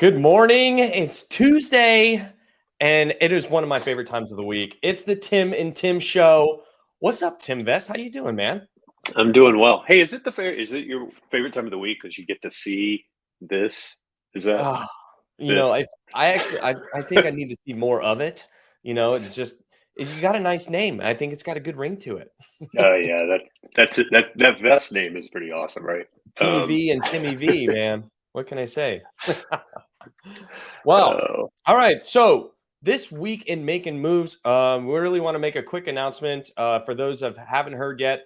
Good morning. It's Tuesday, and it is one of my favorite times of the week. It's the Tim and Tim show. What's up, Tim Vest? How you doing, man? I'm doing well. Hey, is it your favorite time of the week because you get to see this? Is that Ah, this? I think I need to see more of it. It's just you got a nice name. I think it's got a good ring to it. Oh yeah, that's it. That vest name is pretty awesome, right? Timmy Um, V and Timmy V, man. What can I say? Well, oh, all right. So this week in making moves, we really want to make a quick announcement for those that haven't heard yet.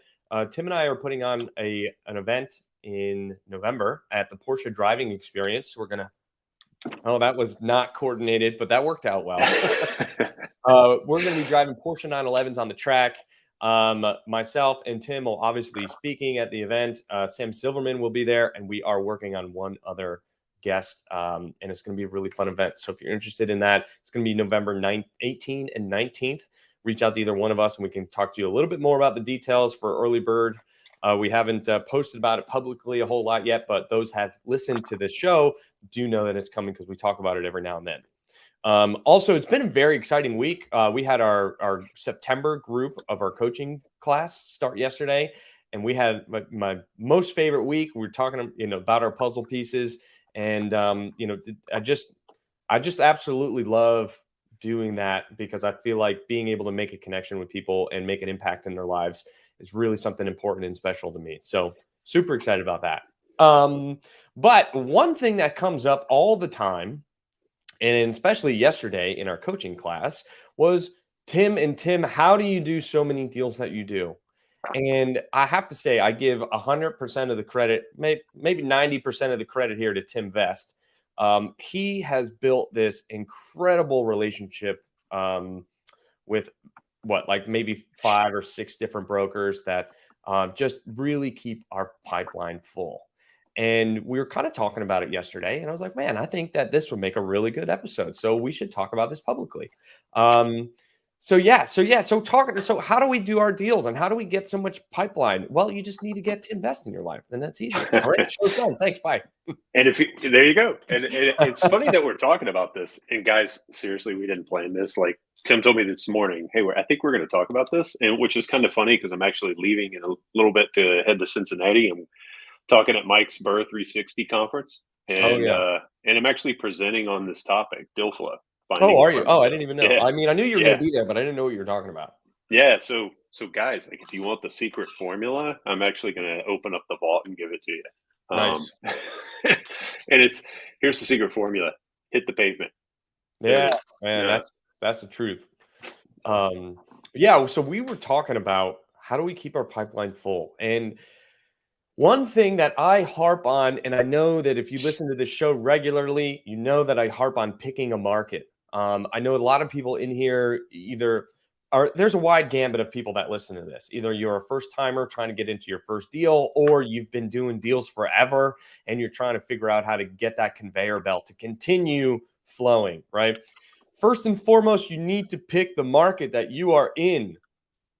Tim and I are putting on an event in November at the Porsche Driving Experience. We're gonna. Oh, that was not coordinated, but that worked out well. We're going to be driving Porsche 911s on the track. Myself and Tim will obviously be speaking at the event. Sam Silverman will be there, and we are working on one other guest, and it's going to be a really fun event. So if you're interested in that, it's going to be November 9th, 18th and 19th. Reach out to either one of us, and we can talk to you a little bit more about the details for early bird. We haven't posted about it publicly a whole lot yet, but those have listened to this show do know that it's coming because we talk about it every now and then. Also, it's been a very exciting week. We had our September group of our coaching class start yesterday, and we had my most favorite week. We were talking, about our puzzle pieces, and I just absolutely love doing that because I feel like being able to make a connection with people and make an impact in their lives is really something important and special to me. So super excited about that. But one thing that comes up all the time, and especially yesterday in our coaching class, was Tim and Tim, how do you do so many deals that you do? And I have to say, I give 100% of the credit, maybe 90% of the credit here to Tim Vest. He has built this incredible relationship with like maybe 5 or 6 different brokers that just really keep our pipeline full. And we were kind of talking about it yesterday, and I was like, man, I think that this would make a really good episode. So we should talk about this publicly. So how do we do our deals and how do we get so much pipeline? Well, you just need to get to invest in your life, and that's easy. All right, show's done. Thanks. Bye. and if you, there you go. And it's funny that we're talking about this. And guys, seriously, we didn't plan this. Like Tim told me this morning, hey, I think we're going to talk about this, and which is kind of funny because I'm actually leaving in a little bit to head to Cincinnati. I'm talking at Mike's Burr 360 conference, Oh and yeah. I'm actually presenting on this topic, deal flow, Oh, finding are you? Oh, apartment I deals. didn't even know. Yeah, I mean, I knew you were going yeah, to be there, but I didn't know what you were talking about. yeah. So guys, like if you want the secret formula, I'm actually going to open up the vault and give it to you. Nice. And here's the secret formula: hit the pavement. There Yeah, it is. man, Yeah. that's the truth. Um, yeah, so we were talking about how do we keep our pipeline full? And one thing that I harp on, and I know that if you listen to this show regularly, you know that I harp on picking a market. I know a lot of people in here either are there's a wide gambit of people that listen to this. Either you're a first timer trying to get into your first deal, or you've been doing deals forever and you're trying to figure out how to get that conveyor belt to continue flowing, right? First and foremost, you need to pick the market that you are in,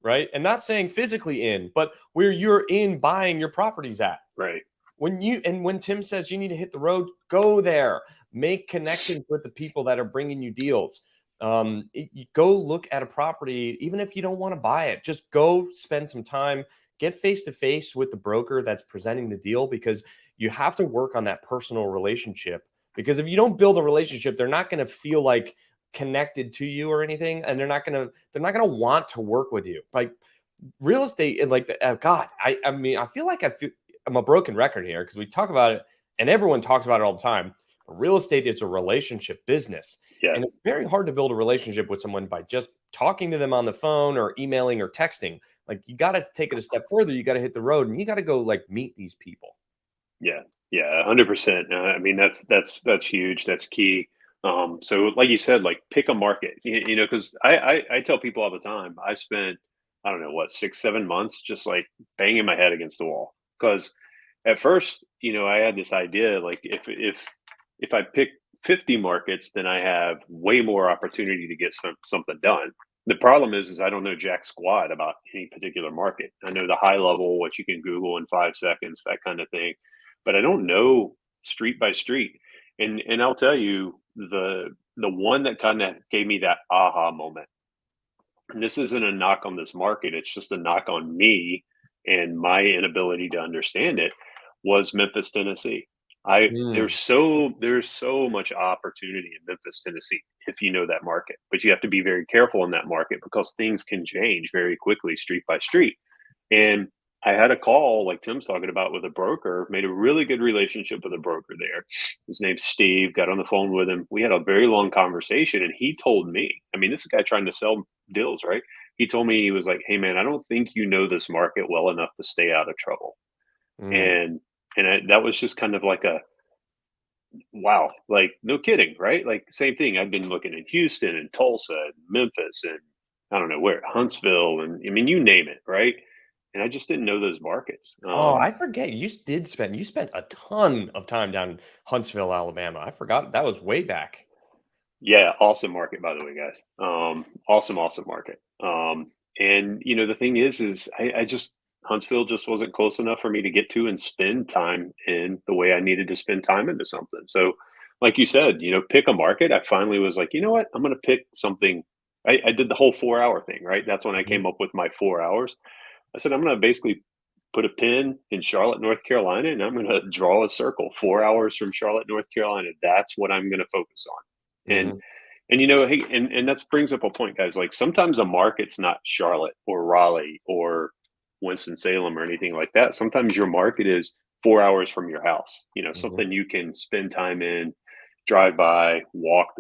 right? And not saying physically in, but where you're in buying your properties at. Right. When Tim says you need to hit the road, go there. Make connections with the people that are bringing you deals. You go look at a property, even if you don't want to buy it. Just go spend some time, get face to face with the broker that's presenting the deal, because you have to work on that personal relationship. Because if you don't build a relationship, they're not going to feel like connected to you or anything, and they're not gonna want to work with you. Like real estate, and like God, I mean, I'm a broken record here because we talk about it and everyone talks about it all the time. But real estate is a relationship business, Yeah. and it's very hard to build a relationship with someone by just talking to them on the phone or emailing or texting. Like you got to take it a step further. You got to hit the road and you got to go like meet these people. Yeah. Yeah. 100%. I mean, that's huge. That's key. So like you said, like pick a market, because I tell people all the time, I spent, I don't know what, 6, 7 months just like banging my head against the wall. Because at first, I had this idea, like if I pick 50 markets, then I have way more opportunity to get something done. The problem is I don't know jack squat about any particular market. I know the high level, what you can Google in 5 seconds, that kind of thing, but I don't know street by street. And I'll tell you, the one that kind of gave me that aha moment, and this isn't a knock on this market, it's just a knock on me and my inability to understand it, was Memphis, Tennessee. I Mm, there's so much opportunity in Memphis, Tennessee, if you know that market. But you have to be very careful in that market because things can change very quickly street by street. And I had a call, like Tim's talking about, with a broker, made a really good relationship with a broker there. His name's Steve, got on the phone with him. We had a very long conversation, and he told me, I mean, this is a guy trying to sell deals, right? He told me, he was like, "Hey, man, I don't think you know this market well enough to stay out of trouble." mm. And that was just kind of like a wow, like no kidding, right? Like same thing. I've been looking in Houston and Tulsa and Memphis and I don't know where, Huntsville, and I mean, you name it, right? And I just didn't know those markets. Oh, I forget you spent a ton of time down in Huntsville, Alabama. I forgot that was way back. Yeah, awesome market, by the way, guys. Awesome, awesome market. And the thing is I just Huntsville just wasn't close enough for me to get to and spend time in the way I needed to spend time into something. So, like you said, pick a market. I finally was like, you know what, I'm going to pick something. I did the whole 4 hour thing, right? That's when I Mhm, came up with my 4 hours. I said, I'm going to basically put a pin in Charlotte, North Carolina, and I'm going to draw a circle 4 hours from Charlotte, North Carolina. That's what I'm going to focus on. mhm. And hey, and that brings up a point, guys. Like sometimes a market's not Charlotte or Raleigh or Winston Salem or anything like that. Sometimes your market is 4 hours from your house. Mhm. Something you can spend time in, drive by, walk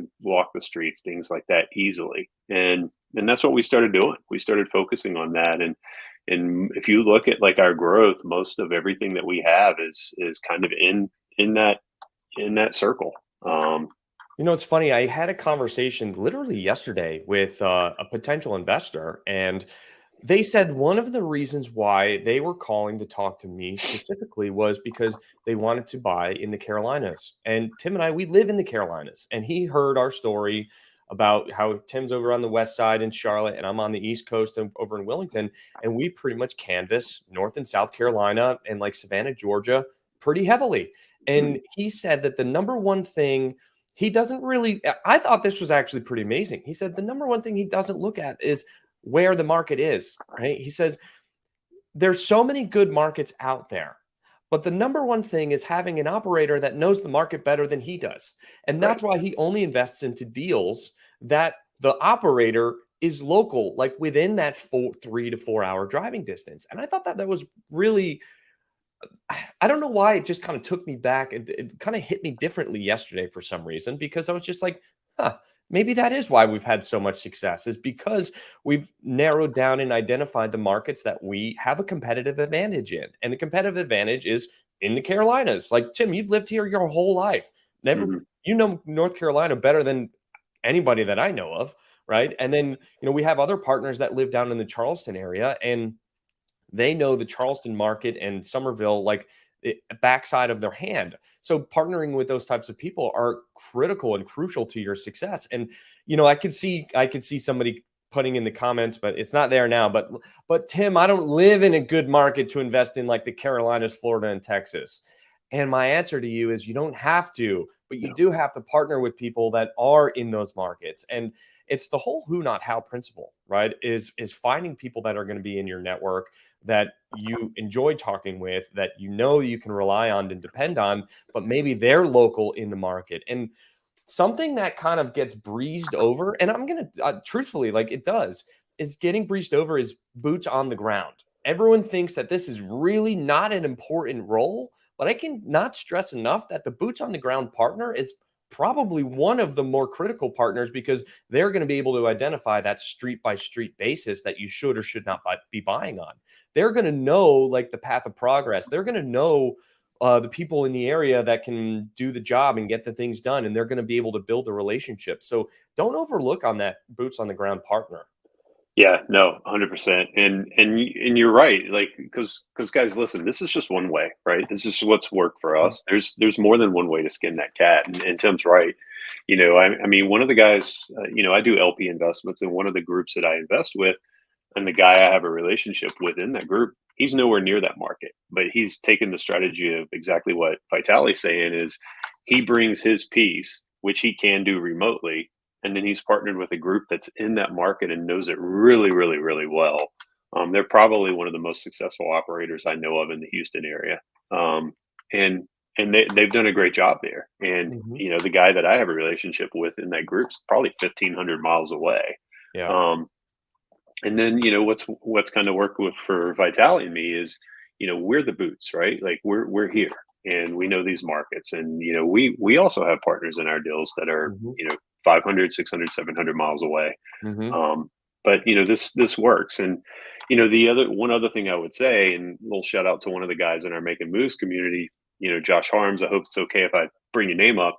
the streets, things like that easily. And that's what we started doing. We started focusing on that. And if you look at like our growth, most of everything that we have is kind of in that in that circle. Um, It's funny. I had a conversation literally yesterday with a potential investor, and they said one of the reasons why they were calling to talk to me specifically was because they wanted to buy in the Carolinas. And Tim and I, we live in the Carolinas, and he heard our story about how Tim's over on the west side in Charlotte, and I'm on the east coast and over in Willington, and we pretty much canvass North and South Carolina and like Savannah, Georgia, pretty heavily. And he said that the number one thing he doesn't really, I thought this was actually pretty amazing. He said the number one thing he doesn't look at is where the market is, right? He says there's so many good markets out there, but the number one thing is having an operator that knows the market better than he does. And right. that's why he only invests into deals that the operator is local, like within that 3 to 4 hour driving distance. And I thought that that was really, I don't know why it just kind of took me back. It kind of hit me differently yesterday for some reason because I was just like, huh, maybe that is why we've had so much success is because we've narrowed down and identified the markets that we have a competitive advantage in. And the competitive advantage is in the Carolinas. Like Tim, you've lived here your whole life. Never, Mhm. you know North Carolina better than anybody that I know of, right? And then, we have other partners that live down in the Charleston area and they know the Charleston market and Somerville like backside of their hand. So partnering with those types of people are critical and crucial to your success. And I could see somebody putting in the comments, but it's not there now. But Tim, I don't live in a good market to invest in like the Carolinas, Florida, and Texas. And my answer to you is you don't have to, but you Yeah. do have to partner with people that are in those markets. And it's the whole who not how principle, right? Is finding people that are going to be in your network that you enjoy talking with, that you can rely on and depend on, but maybe they're local in the market. And something that kind of gets breezed over, and I'm going to truthfully, like it does, is getting breezed over is boots on the ground. Everyone thinks that this is really not an important role, but I can not stress enough that the boots on the ground partner is probably one of the more critical partners because they're going to be able to identify that street by street basis that you should or should not be buying on. They're going to know like the path of progress. They're going to know the people in the area that can do the job and get the things done, and they're going to be able to build a relationship. So don't overlook on that boots on the ground partner. Yeah, no, 100%. And you're right. Like, because guys, listen, this is just one way, right? This is what's worked for Mhm. us. There's more than one way to skin that cat. And Tim's right. I mean, one of the guys, I do LP investments, and one of the groups that I invest with, and the guy I have a relationship with in that group, he's nowhere near that market, but he's taken the strategy of exactly what Vitali's saying is he brings his piece, which he can do remotely, and then he's partnered with a group that's in that market and knows it really, really, really well. They're probably one of the most successful operators I know of in the Houston area, um, and they've done a great job there. And Mhm. the guy that I have a relationship with in that group's probably 1,500 miles away. Yeah. Um, and then what's kind of worked with for Vitality and me is we're the boots, right? Like we're here and we know these markets, and we also have partners in our deals that are Mhm. 500, 600, 700 miles away. Mhm. But this works. And the other one other thing I would say, and a little shout out to one of the guys in our Making Moves community, Josh Harms. I hope it's okay if I bring your name up.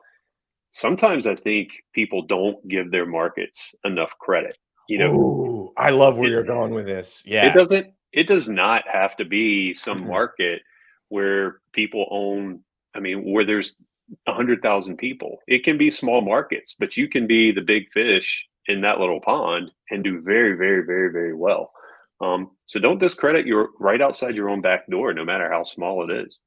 Sometimes I think people don't give their markets enough credit. you know Ooh, I love where it, you're going with this. it Yeah. doesn't it does not have to be some Mhm. market where people own, I mean, where there's 100,000 people. It can be small markets, but you can be the big fish in that little pond and do very, very, very, very well. So don't discredit your right outside your own back door, no matter how small it is.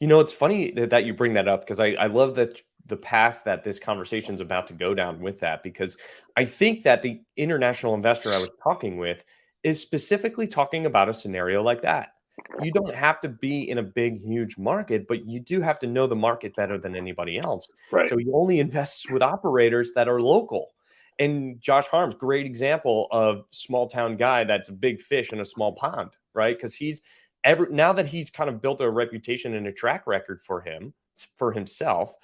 It's funny that you bring that up because I love that the path that this conversation is about to go down with that, because I think that the international investor I was talking with is specifically talking about a scenario like that. You don't have to be in a big, huge market, but you do have to know the market better than anybody else. Right. So he only invests with operators that are local. And Josh Harms, great example of small town guy that's a big fish in a small pond, right? Because he's now that he's kind of built a reputation and a track record for himself,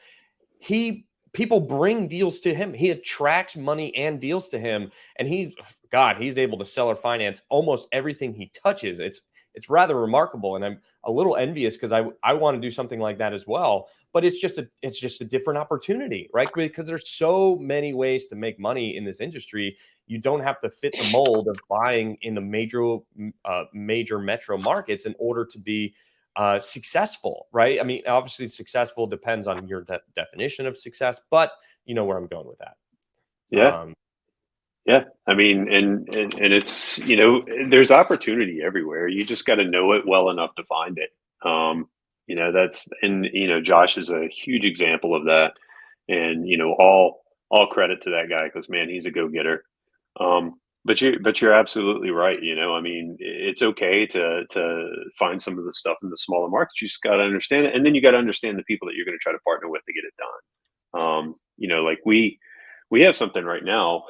he people bring deals to him. He attracts money and deals to him, and he's able to sell or finance almost everything he touches. It's rather remarkable, and I'm a little envious because I want to do something like that as well. But it's just a different opportunity, right? Because there's so many ways to make money in this industry. You don't have to fit the mold of buying in the major metro markets in order to be successful, right? I mean, obviously, successful depends on your definition of success, but you know where I'm going with that. Yeah. Um, Yeah. I mean, and it's, there's opportunity everywhere. You just got to know it well enough to find it. That's, and, Josh is a huge example of that. And, all credit to that guy, because man, he's a go-getter. But you're absolutely right. I mean, it's okay to find some of the stuff in the smaller markets. You just got to understand it. And then you got to understand the people that you're going to try to partner with to get it done. Like we have something right now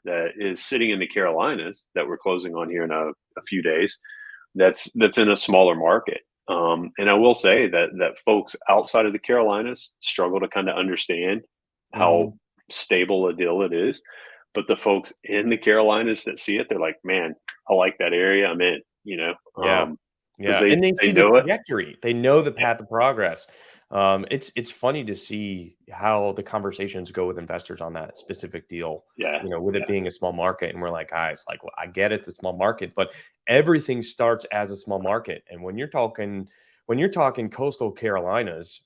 that is sitting in the Carolinas that we're closing on here in a few days. That's in a smaller market. And I will say that folks outside of the Carolinas struggle to kind of understand how mhm. stable a deal it is. But the folks in the Carolinas that see it, they're like, man, I like that area. I'm in, Yeah. because Yeah, they and they they see the know it. trajectory. They know the Yeah, path of progress. It's funny to see how the conversations go with investors on that specific deal, yeah, with it yeah, being a small market, and we're like, "Guys, like, well, I get it's a small market, but everything starts as a small market." And when you're talking coastal Carolinas,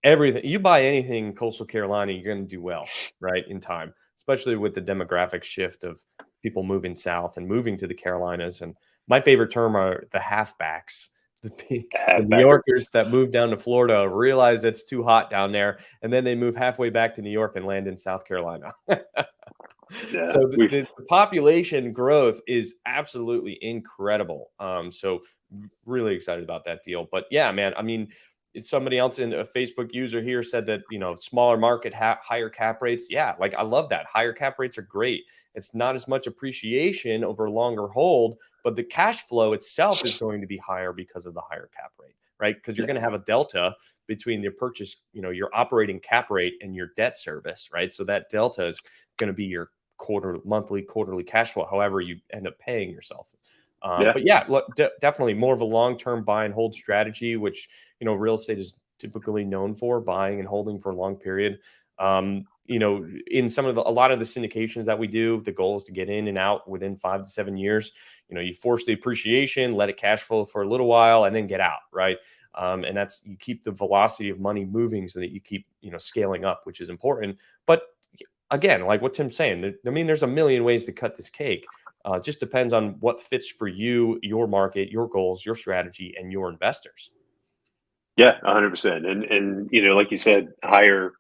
everything you buy anything coastal Carolina, you're gonna do well, right, in time, especially with the demographic shift of people moving south and moving to the Carolinas. And my favorite term are the halfbacks. The New halfbacker. Yorkers that move down to Florida realize it's too hot down there, and then they move halfway back to New York and land in South Carolina. Yeah, So the population growth is absolutely incredible. So really excited about that deal. But yeah, man, I mean, it's somebody else in a Facebook user here said that smaller market, higher cap rates. Yeah, like I love that. Higher cap rates are great. It's not as much appreciation over longer hold, but the cash flow itself is going to be higher because of the higher cap rate, right? Because you're yeah, going to have a delta between the purchase, your operating cap rate and your debt service, right? So that delta is going to be your quarterly cash flow, however you end up paying yourself. yeah, But yeah, look, definitely more of a long-term buy and hold strategy, which real estate is typically known for, buying and holding for a long period. In a lot of the syndications that we do, the goal is to get in and out within 5 to 7 years. You force the appreciation, let it cash flow for a little while, and then get out, right? And that's you keep the velocity of money moving so that you keep scaling up, which is important. But again, like what Tim's saying, I mean, there's a million ways to cut this cake. It just depends on what fits for you, your market, your goals, your strategy, and your investors. Yeah, 100%. And like you said, higher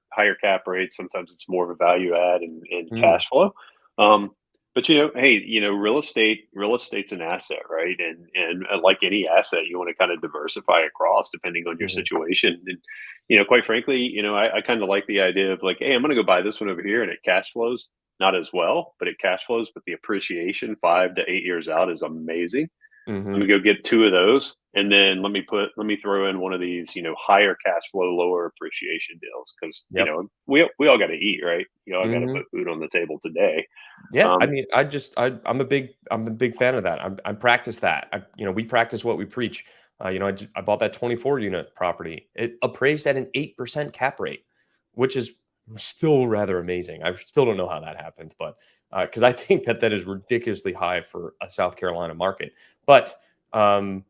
cap rates. Sometimes it's more of a value add and Mm, cash flow. Um, but hey, real estate's an asset, right? And like any asset, you want to kind of diversify across depending on your mhm. situation. And quite frankly, I kind of like the idea of like, hey, I'm going to go buy this one over here, and it cash flows not as well, but it cash flows. But the appreciation 5 to 8 years out is amazing. Let me Mhm. go get two of those, and then let me throw in one of these, higher cash flow, lower appreciation deals because Yep. we all got to eat, right? You all got to Mhm. put food on the table today. Yeah, I Um, mean, I'm a big fan of that. I practice that. We practice what we preach. I bought that 24 unit property. It appraised at an 8% cap rate, which is still rather amazing. I still don't know how that happened, but because I think that is ridiculously high for a South Carolina market. But um,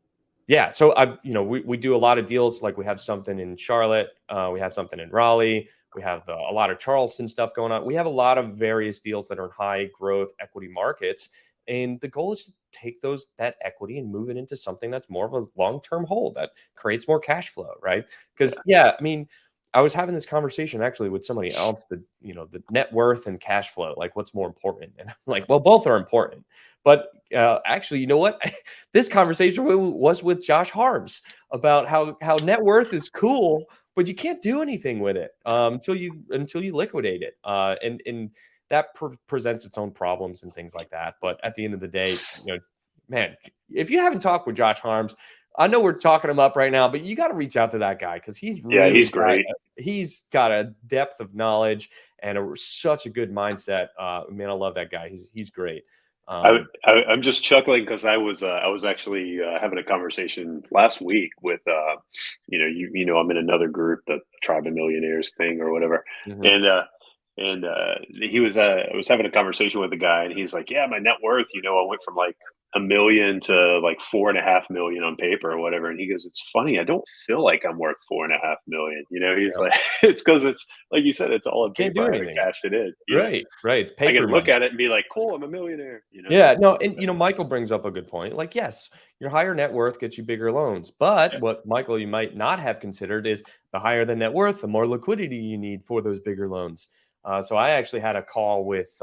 yeah, so we do a lot of deals. Like we have something in Charlotte, we have something in Raleigh. We have a lot of Charleston stuff going on. We have a lot of various deals that are in high growth equity markets, and the goal is to take that equity and move it into something that's more of a long term hold that creates more cash flow, right? Because yeah, I mean, I was having this conversation actually with somebody else, the net worth and cash flow, like what's more important, and I'm like, well, both are important, but actually, you know what? This conversation was with Josh Harbs about how net worth is cool, but you can't do anything with it until you liquidate it, and that presents its own problems and things like that. But at the end of the day, man, if you haven't talked with Josh Harms, I know we're talking him up right now, but you got to reach out to that guy because yeah, he's great. he's got a depth of knowledge and such a good mindset. Man, I love that guy. He's great. I, Um, I'm just chuckling because I was actually having a conversation last week with I'm in another group, the Tribe of Millionaires thing or whatever, mhm. and he was I was having a conversation with a guy, and he's like, yeah, my net worth, I went from like 1 million to like 4.5 million on paper or whatever, and he goes, it's funny, I don't feel like I'm worth 4.5 million. He's Yeah. like, it's because it's like you said, it's all on Can't paper. do I haven't anything. cashed it in. Right, right. I Paper can look money. at it and be like, cool, I'm a millionaire. Yeah, no, and Michael brings up a good point. Like, yes, your higher net worth gets you bigger loans, but Yeah. what Michael you might not have considered is the higher the net worth, the more liquidity you need for those bigger loans. So I actually had a call with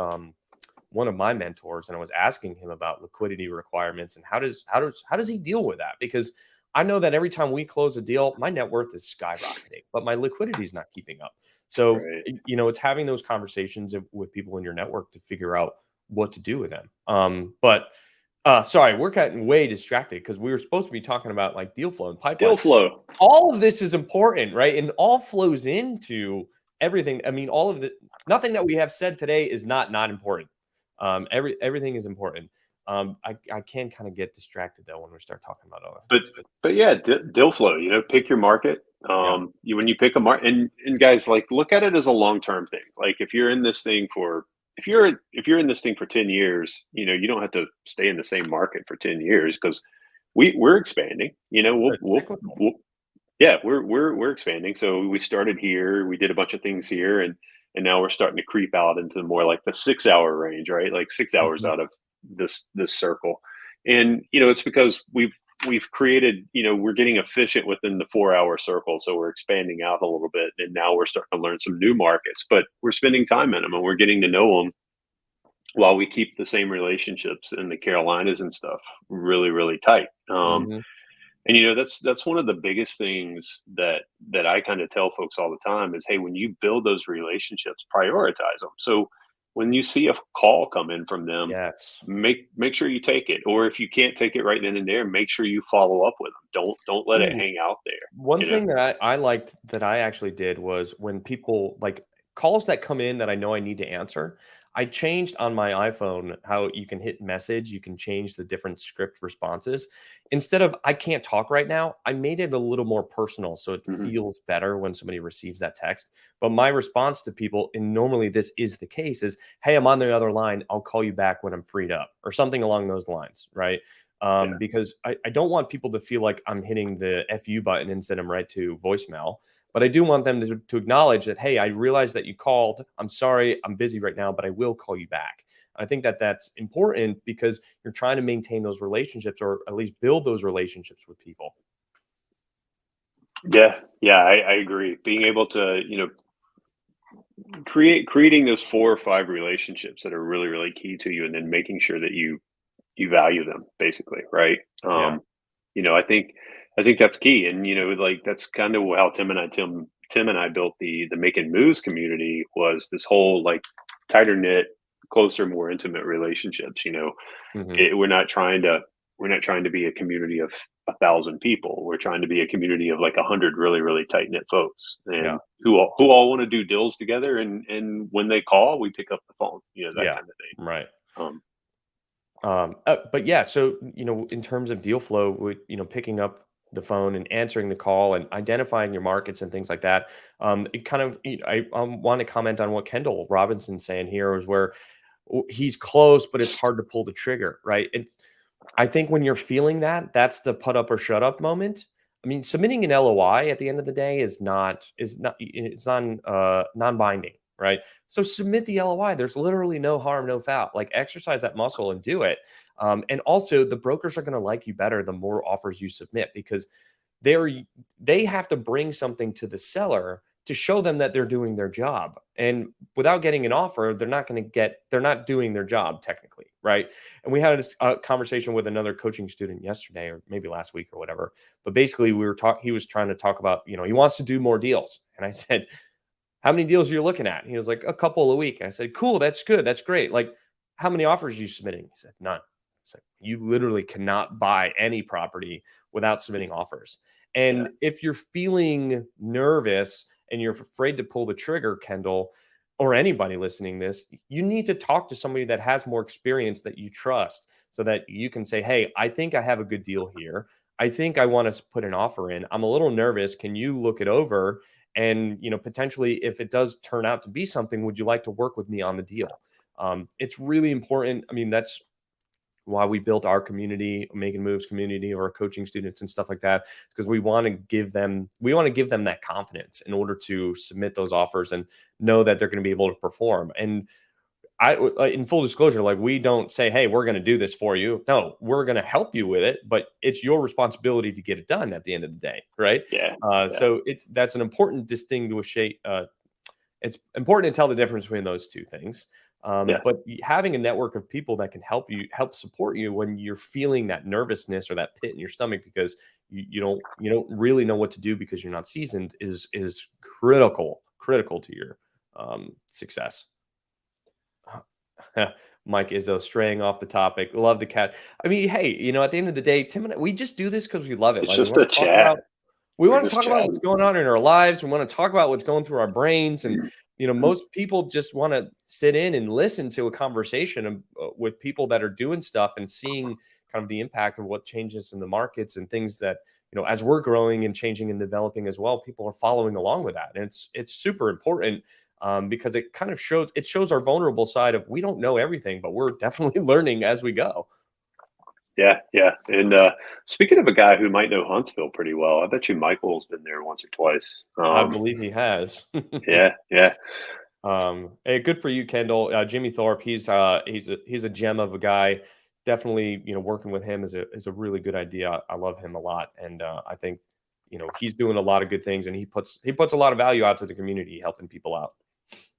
one of my mentors, and I was asking him about liquidity requirements and how does he deal with that? Because I know that every time we close a deal, my net worth is skyrocketing, but my liquidity is not keeping up. So Right. it's having those conversations with people in your network to figure out what to do with them. But sorry, we're getting way distracted because we were supposed to be talking about like deal flow and Deal pipeline. flow. All of this is important, right? And all flows into everything. I mean, all of the nothing that we have said today is not important. Everything is important. I can kind of get distracted though when we start talking about other But things. But but yeah, deal flow. Pick your market. yeah, When you pick a market, and guys, like look at it as a long term thing. Like if you're in this thing for 10 years, you don't have to stay in the same market for 10 years because we're expanding. it's cyclical. We'll yeah, we're expanding. So we started here, we did a bunch of things here, and now we're starting to creep out into more like the 6 hour range, right? Like 6 hours Mhm. out of this circle. And it's because we've created, we're getting efficient within the 4 hour circle. So we're expanding out a little bit. And now we're starting to learn some new markets, but we're spending time in them and we're getting to know them while we keep the same relationships in the Carolinas and stuff really, really tight. Mhm. And that's one of the biggest things that I kind of tell folks all the time is, hey, when you build those relationships, prioritize them. So when you see a call come in from them, Yes. make sure you take it. Or if you can't take it right then and there, make sure you follow up with them. Don't let it Ooh, hang out there. one You know. thing that I liked that I actually did was when people like calls that come in that I know I need to answer, I changed on my iPhone how you can hit message, you can change the different script responses. Instead of I can't talk right now, I made it a little more personal so it Mhm. feels better when somebody receives that text. But my response to people, and normally this is the case, is hey, I'm on the other line. I'll call you back when I'm freed up, or something along those lines, right? Yeah. Because I don't want people to feel like I'm hitting the FU button and send them right to voicemail. But I do want them to acknowledge that, hey, I realize that you called. I'm sorry, I'm busy right now, but I will call you back. I think that that's important because you're trying to maintain those relationships or at least build those relationships with people. Yeah, yeah, I agree. Being able to, creating those 4 or 5 relationships that are really, really key to you, and then making sure that you value them basically, right? Yeah. I think that's key, and like that's kind of how Tim and I built the Making Moves community, was this whole like tighter knit, closer, more intimate relationships. Hmm. We're not trying to be a community of 1,000 people. We're trying to be a community of like 100 really, really tight knit folks, Yeah. and who all want to do deals together. And when they call, we pick up the phone. That Yeah. kind of thing. Right. Um, But yeah, so in terms of deal flow, with picking up the phone and answering the call and identifying your markets and things like that, it kind of I want to comment on what Kendall Robinson's saying here is where he's close, but it's hard to pull the trigger, right? I think when you're feeling that, that's the put up or shut up moment. I mean, submitting an LOI at the end of the day is not it's non-binding, right? So submit the LOI. There's literally no harm, no foul. Like exercise that muscle and do it. And also, the brokers are going to like you better the more offers you submit because they're they have to bring something to the seller to show them that they're doing their job. And without getting an offer, they're not doing their job technically, right? And we had a conversation with another coaching student yesterday or maybe last week or whatever. But basically he was trying to talk about, he wants to do more deals. And I said, "How many deals are you looking at?" And he was like, "A couple a week." And I said, "Cool, that's good. That's great. Like, how many offers are you submitting?" He said, "None." It's like, you literally cannot buy any property without submitting offers. yeah, And if you're feeling nervous and you're afraid to pull the trigger, Kendall, or anybody listening to this, you need to talk to somebody that has more experience that you trust so that you can say, "Hey, I think I have a good deal here. I think I want to put an offer in. I'm a little nervous. Can you look it over? And potentially, if it does turn out to be something, would you like to work with me on the deal?" It's really important. I mean, that's why we built our community, Making Moves community, of our coaching students and stuff like that, because we want to give them that confidence in order to submit those offers and know that they're going to be able to perform. And in full disclosure, like we don't say, "Hey, we're going to do this for you." No, we're going to help you with it, but it's your responsibility to get it done at the end of the day, right? yeah, yeah, So that's an important distinguishing. It's important to tell the difference between those two things. yeah, But having a network of people that can help support you when you're feeling that nervousness or that pit in your stomach because you don't really know what to do because you're not seasoned is critical to your success. Mike Izzo straying off the topic. Love the cat. I mean, hey, at the end of the day, Tim and we just do this because we love it. it's Like just a chat. we We're want to just talk about what's chatting. going on in our lives. We want to talk about what's going through our brains. And, most people just want to sit in and listen to a conversation with people that are doing stuff and seeing kind of the impact of what changes in the markets and things that, as we're growing and changing and developing as well, people are following along with that. And it's super important because it kind of shows our vulnerable side of we don't know everything, but we're definitely learning as we go. Yeah, yeah. And speaking of a guy who might know Huntsville pretty well, I bet you Michael's been there once or twice. I believe he has. Yeah, yeah, Hey, good for you, Kendall. Jimmy Thorpe, he's a gem of a guy. Definitely, working with him is a really good idea. I love him a lot, and I think he's doing a lot of good things, and he puts a lot of value out to the community, helping people out.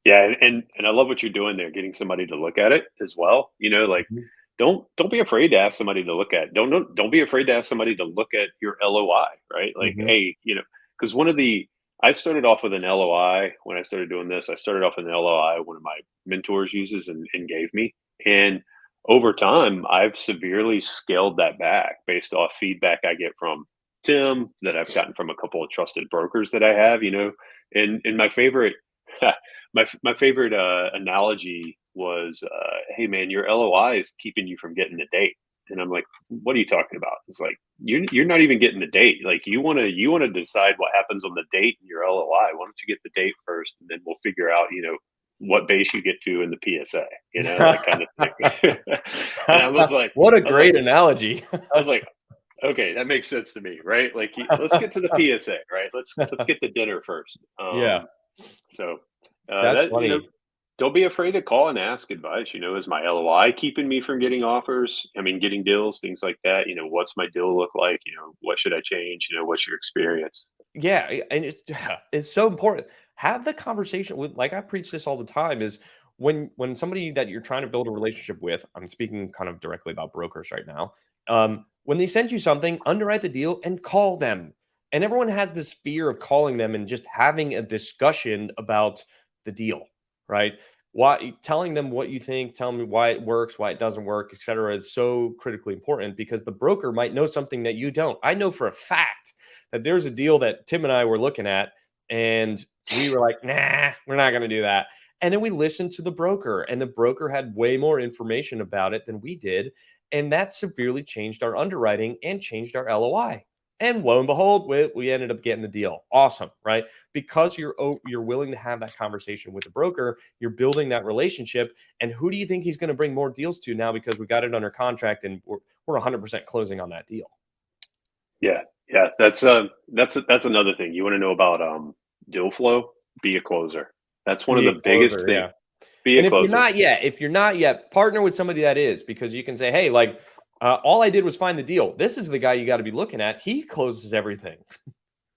yeah. And I love what you're doing there, getting somebody to look at it as well. Like Mhm. don't be afraid to ask somebody to look at. Don't be afraid to ask somebody to look at your LOI, right? Like, Mhm. hey, because one of the I started off with an LOI when I started doing this. I started off with an LOI one of my mentors uses and gave me. And over time, I've severely scaled that back based off feedback I get from Tim, that I've gotten from a couple of trusted brokers that I have, and my favorite my favorite analogy was, "Hey man, your LOI is keeping you from getting the date." And I'm like, "What are you talking about?" It's like, "You're not even getting the date. Like you wanna decide what happens on the date in your LOI. Why don't you get the date first, and then we'll figure out, what base you get to in the PSA, that kind of thing." And What a I was like, great analogy. I was like, okay, that makes sense to me, right? Like, let's get to the PSA, right? Let's get the dinner first. Yeah, So that's that funny. don't be afraid to call and ask advice. Is my LOI keeping me from getting offers? I mean, getting deals, things like that. What's my deal look like? What should I change? What's your experience? Yeah, and it's so important. Have the conversation with, like I preach this all the time, is when somebody that you're trying to build a relationship with, I'm speaking kind of directly about brokers right now. When they send you something, underwrite the deal and call them. And everyone has this fear of calling them and just having a discussion about the deal, right? Why telling them what you think, tell me why it works, why it doesn't work, et cetera, is so critically important because the broker might know something that you don't. I know for a fact that there's a deal that Tim and I were looking at, and we were like, nah, we're not going to do that. And then we listened to the broker, and the broker had way more information about it than we did. And that severely changed our underwriting and changed our LOI. And lo and behold, we ended up getting the deal. Awesome, right? Because you're willing to have that conversation with the broker, you're building that relationship. And who do you think he's going to bring more deals to now because we got it under contract and we're 100% closing on that deal? Yeah, yeah, that's another thing. You want to know about deal flow? Be a closer. That's one of Be a the biggest closer, things. yeah. Be a And closer. if you're not yet, partner with somebody that is, because you can say, hey, like, all I did was find the deal. This is the guy you got to be looking at. He closes everything.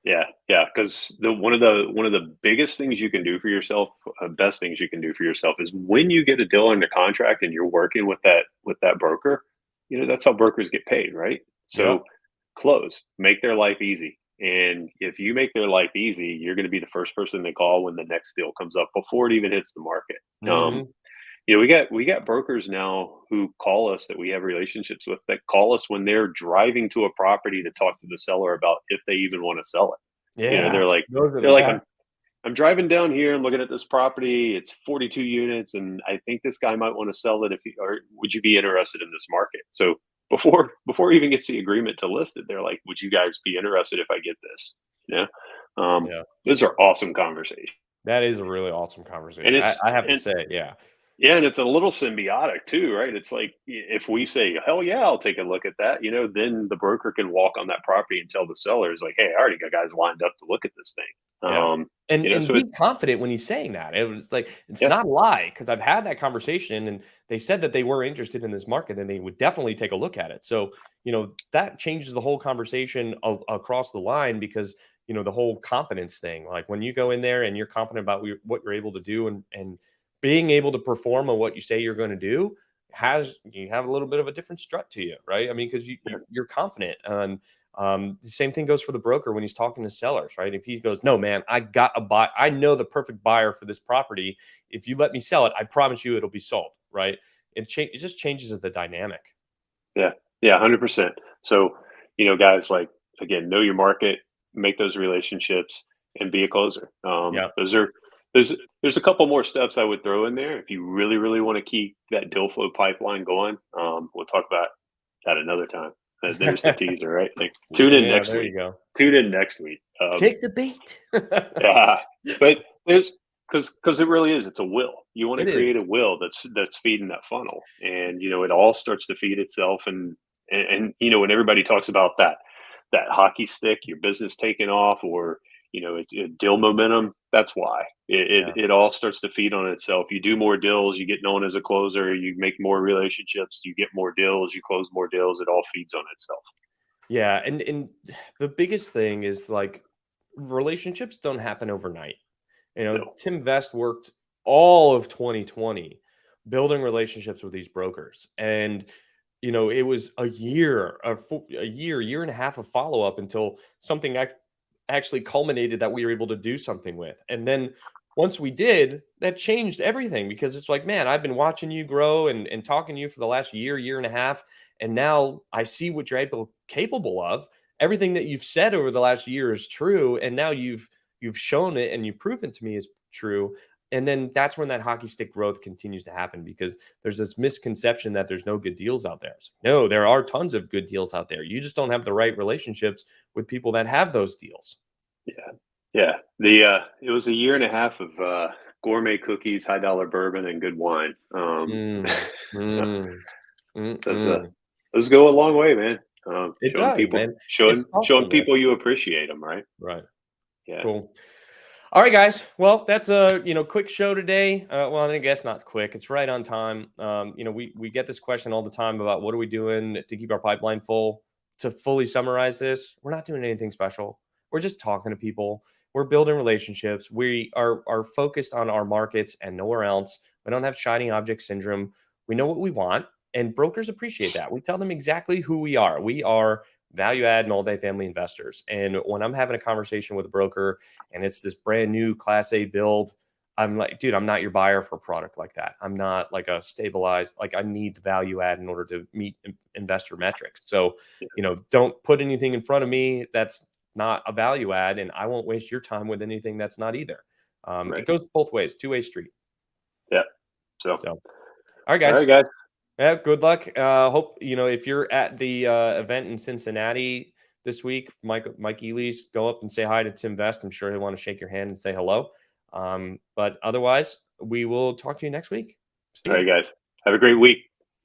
Yeah, yeah, because the biggest things you can do for yourself, best things you can do for yourself is when you get a deal under contract and you're working with that broker, that's how brokers get paid, right? So Yep. close, make their life easy. And if you make their life easy, you're going to be the first person they call when the next deal comes up before it even hits the market. Hmm. We got brokers now who call us that we have relationships with that call us when they're driving to a property to talk to the seller about if they even want to sell it. Yeah. They're like Those are the they're like best. I'm driving down here. I'm looking at this property. It's 42 units, and I think this guy might want to sell it. If you, or would you be interested in this market? So before he even gets the agreement to list it, they're like, "Would you guys be interested if I get this?" You Yeah. those are awesome conversations, That is a really awesome and conversation. it's I have to and say, yeah. yeah, and it's a little symbiotic too, right? It's like if we say, "Hell yeah, I'll take a look at that," then the broker can walk on that property and tell the sellers, like, "Hey, I already got guys lined up to look at this thing." Yeah. And So be confident when he's saying that. It was like, it's yeah, not a lie because I've had that conversation and they said that they were interested in this market and they would definitely take a look at it. So, that changes the whole conversation across the line because, the whole confidence thing. Like when you go in there and you're confident about what you're able to do and being able to perform on what you say you're going to do you have a little bit of a different strut to you, right? I mean, because you're confident. The same thing goes for the broker when he's talking to sellers, right? If he goes, "No, man, I got a buy. I know the perfect buyer for this property. If you let me sell it, I promise you it'll be sold." Right? It just changes the dynamic. yeah, yeah, 100%. So, guys, like again, know your market, make those relationships, and be a closer. Yeah. Those are there's there's a couple more steps I would throw in there if you really really want to keep that deal flow pipeline going. We'll talk about that another time. There's the teaser, right? Like tune in Yeah. next There week. you go. Tune in next week. Take the bait. Yeah, but there's because it really is. It's a will. You want to It is. create a will that's feeding that funnel, and it all starts to feed itself. And when everybody talks about that hockey stick, your business taking off, or deal momentum. That's why Yeah. it all starts to feed on itself. You do more deals, you get known as a closer. You make more relationships, you get more deals, you close more deals. It all feeds on itself. Yeah. And the biggest thing is like relationships don't happen overnight. No, Tim Vest worked all of 2020 building relationships with these brokers. And, it was a year and a half of follow up until something actually culminated that we were able to do something with. And then once we did, that changed everything because it's like, man, I've been watching you grow and talking to you for the last year and a half. And now I see what you're capable of. Everything that you've said over the last year is true. And now you've shown it and you've proven to me is true. And then that's when that hockey stick growth continues to happen because there's this misconception that there's no good deals out there. No, there are tons of good deals out there. You just don't have the right relationships with people that have those deals. yeah, yeah. It was a year and a half of gourmet cookies, high dollar bourbon, and good wine. Mm, mm, those mm. those go a long way, man. It Showing does, people man. It's showing thoughtfulness. people you appreciate them, right? Right. Yeah. Cool. All right, guys. Well, that's a quick show today. Well, I guess not quick. It's right on time. We get this question all the time about what are we doing to keep our pipeline full. To fully summarize this, we're not doing anything special. We're just talking to people. We're building relationships. We are focused on our markets and nowhere else. We don't have shiny object syndrome. We know what we want, and brokers appreciate that. We tell them exactly who we are. We are value add multifamily investors. And when I'm having a conversation with a broker and it's this brand new Class A build, I'm like, dude, I'm not your buyer for a product like that. I'm not like a stabilized, like I need the value add in order to meet investor metrics. So, don't put anything in front of me that's not a value add, and I won't waste your time with anything that's not either. It Right. goes both ways, two-way street. Yeah. So, So, all right, all right, guys. guys. Yeah, good luck. Hope if you're at the event in Cincinnati this week, Mike Ely's, go up and say hi to Tim Vest. I'm sure he'll want to shake your hand and say hello. But otherwise, we will talk to you next week. See All ya. right, guys. Have a great week.